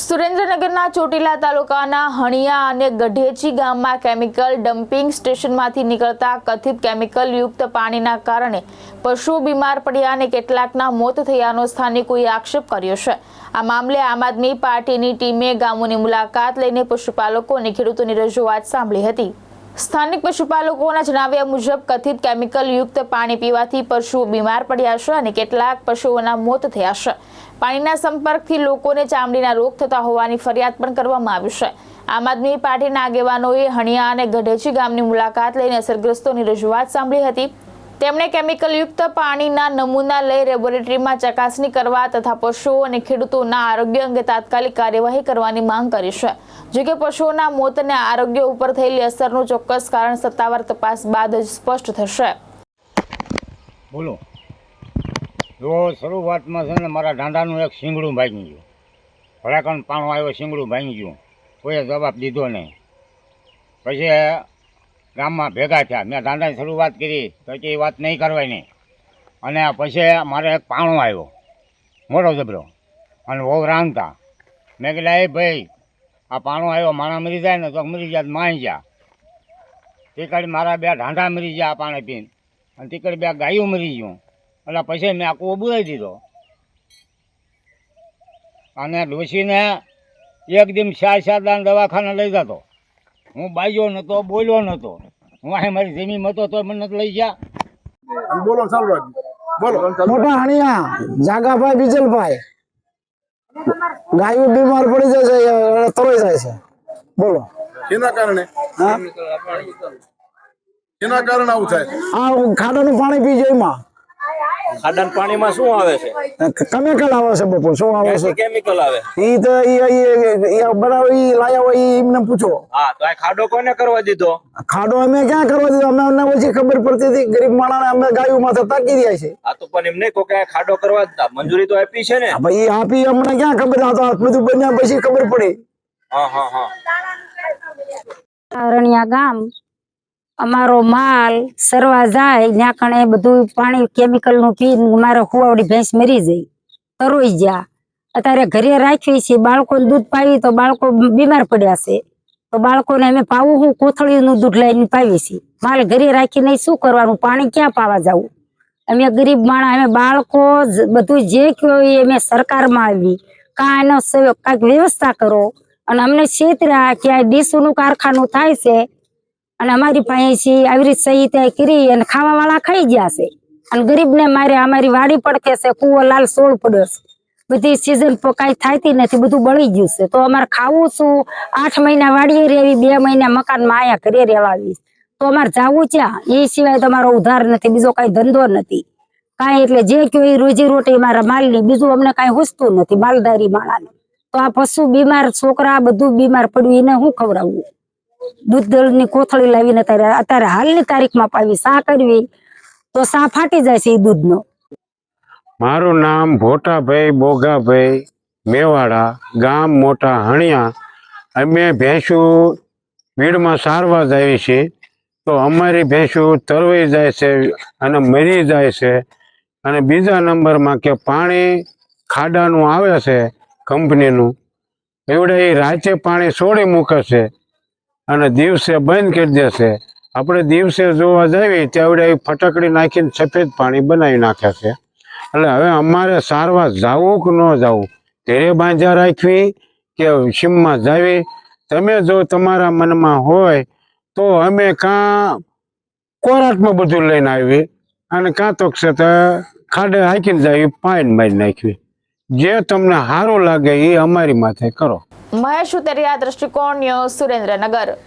સુરેન્દ્રનગરના ચોટીલા તાલુકાના હણિયા અને ગઢેચી ગામમાં કેમિકલ ડમ્પિંગ સ્ટેશનમાંથી નીકળતા કથિત કેમિકલ યુક્ત પાણીના કારણે પશુઓ બીમાર પડ્યા અને કેટલાકના મોત થયાનો સ્થાનિકોએ આક્ષેપ કર્યો છે। આ મામલે આમ આદમી પાર્ટીની ટીમે ગામોની મુલાકાત લઈને પશુપાલકો અને ખેડૂતોની રજૂઆત સાંભળી હતી। સ્થાનિક પશુપાલકોના જણાવ્યા મુજબ કથિત કેમિકલ યુક્ત પાણી પીવાથી પશુઓ બીમાર પડ્યા છે અને કેટલાક પશુઓના મોત થયા છે। પાણીના સંપર્કથી લોકોને ચામડીના રોગ થતા હોવાની ફરિયાદ પણ કરવામાં આવી છે। આમ આદમી પાર્ટીના આગેવાનોએ હણિયા અને ગઢેચી ગામની મુલાકાત લઈને અસરગ્રસ્તોની રજૂઆત સાંભળી હતી। તેમણે કેમિકલ યુક્ત પાણીના નમૂના લઈ લેબોરેટરીમાં ચકાસણી કરવા તથા પશુઓ અને ખેડૂતોના આરોગ્ય અંગે તાત્કાલિક કાર્યવાહી કરવાની માંગ કરી છે। જો કે પશુઓના મોત અને આરોગ્ય ઉપર થયેલી અસરનું ચોક્કસ કારણ સત્તાવાર તપાસ બાદ જ સ્પષ્ટ થશે। બોલો જો શરૂઆતમાં છે ને મારા ઢાંડાનું એક શીંગડું ભાંગી ગયું, ભડાકાનું પાણું આવ્યો, શીંગડું ભાંગી ગયું, કોઈએ જવાબ દીધો નહીં। પછી ગામમાં ભેગા થયા, મેં ઢાંડાની શરૂઆત કરી તો કે એ વાત નહીં કરવાની। અને પછી મારે એક પાણું આવ્યો મોટો જબરો અને બહુ રાંધતા, મેં કીધા એ ભાઈ આ પાણું આવ્યો, માણા મરી જાય ને તો મરી ગયા માણી ગયા। તે કાળી મારા બે ઢાંડા મરી ગયા આ પાણી પીને, અને તે કાળી બે ગાયું મરી ગયું। એટલે પછી મેં આખું બુરાઈ દીધો અને ડોશીને એક દિન 4 દાન દવાખાને લઈ જતો। હું બાજ્યો નહોતો, બોલ્યો નહોતો, હું અહીં મારી જમીન હતો તો મને નથી લઈ ગયા। બોલો મોટા હણિયા જાગાભાઈ બીજલભાઈ, ગાયું બીમાર પડી જાય છે, તરોઈ જાય છે। બોલો એના કારણે આવું થાય? આ ખાડાનું પાણી પી જાય, એમાં ખાડાના પાણીમાં શું આવે છે? કેમિકલ આવે છે। બપોર શું આવે છે? કેમિકલ આવે ઈ તો બનાવી લાયા હોય એમને પૂછો। હા, તો આ ખાડો કોને કરવા દીધો? ખાડો અમે ક્યાં કરવા દીધો? અમને પછી ખબર પડતી હતી, ગરીબ માણસને અમે ગાયું માથે તાકી રહ્યા છે। આ તો પણ એમ નહીં કહો કે ખાડો કરવા દીધા, મંજૂરી તો આપી છે ને? ભાઈ આપી, અમને ક્યાં ખબર? આ તો બધું બન્યા પછી ખબર પડી। હા રણિયા ગામ અમારો માલ સરવા જાય ત્યાં કણે બધું પાણી કેમિકલ નું પીને મારે હુવાવડી ભેંસ મરી જાય, તરોઈ ગયા। અત્યારે ઘરે રાખવી છે, બાળકોને દૂધ પાવી તો બાળકો બીમાર પડ્યા છે, તો બાળકોને અમે પાવું હું કોથળીનું દૂધ લઈને પાવી છીએ। માલ ઘરે રાખીને શું કરવાનું? પાણી ક્યાં પાવા જવું? અમે ગરીબ માણસ, અમે બાળકો બધું જે કહ્યું એ અમે સરકારમાં આવી કાંઈ એનો કાંઈક વ્યવસ્થા કરો। અને અમને છેતર્યા કે આ ડીસુનું કારખાનું થાય છે અને અમારી પાસે આવી રીતે સહી તય કરી અને ખાવા વાળા ખાઈ ગયા છે, અને ગરીબને મારે અમારી વાડી પડકે છે, કુવો લાલ સોળ પડ્યો છે, બધી સિઝન કાંઈ થાતી નથી, બધું બળી ગયું છે। તો અમારે ખાવું શું? 8 મહિના વાડીએ રહેવી, 2 મહિના મકાનમાં આયા ઘરે રહેવાવી, તો અમારે જવું ક્યાં? એ સિવાય તમારો ઉધાર નથી, બીજો કાંઈ ધંધો નથી કાંઈ। એટલે જે કહ્યું એ રોજી રોટી મારા માલની, બીજું અમને કાંઈ હુસતું નથી માલદારી માણાને। તો આ પશુ બીમાર, છોકરા બધું બીમાર પડ્યું, એને શું ખવડાવવું? દૂધની કોથળી લાવીને અત્યારે હાલની તારીખમાં પાવી સા કરવી તો સા ફાટી જાય છે એ દૂધનો। મારું નામ ભોટાભાઈ બોગાભાઈ મેવાડા, ગામ મોટા હણિયા। અમે ભેંસું વીડમાં સારવા જાય છે, તો અમારી ભેંસું તરવાઈ જાય છે અને મરી જાય છે। અને બીજા નંબરમાં કે પાણી ખાડાનું આવે છે કંપનીનું, એવડે એ રાતે પાણી છોડી મૂકે છે અને દિવસે બંધ કરી દેશે। આપણે દિવસે જોવા જઈએ ત્યાં ફટકડી નાખીને સફેદ પાણી બનાવી નાખે છે। એટલે હવે અમારે સારવાર જવું કે ન જવું, ઘરે બાંધ્યા રાખવી કે સીમમાં જાવી? તમે જો તમારા મનમાં હોય તો અમે કાં કોરાટમાં બધું લઈને આવી અને કાં તો ખાડે હાંકીને જાવી, પાણી મારી નાખવી। જે તમને સારું લાગે એ અમારી માથે કરો। મહેશ ઉતરિયા, દ્રષ્ટિકોણ ન્યૂઝ, સુરેન્દ્રનગર।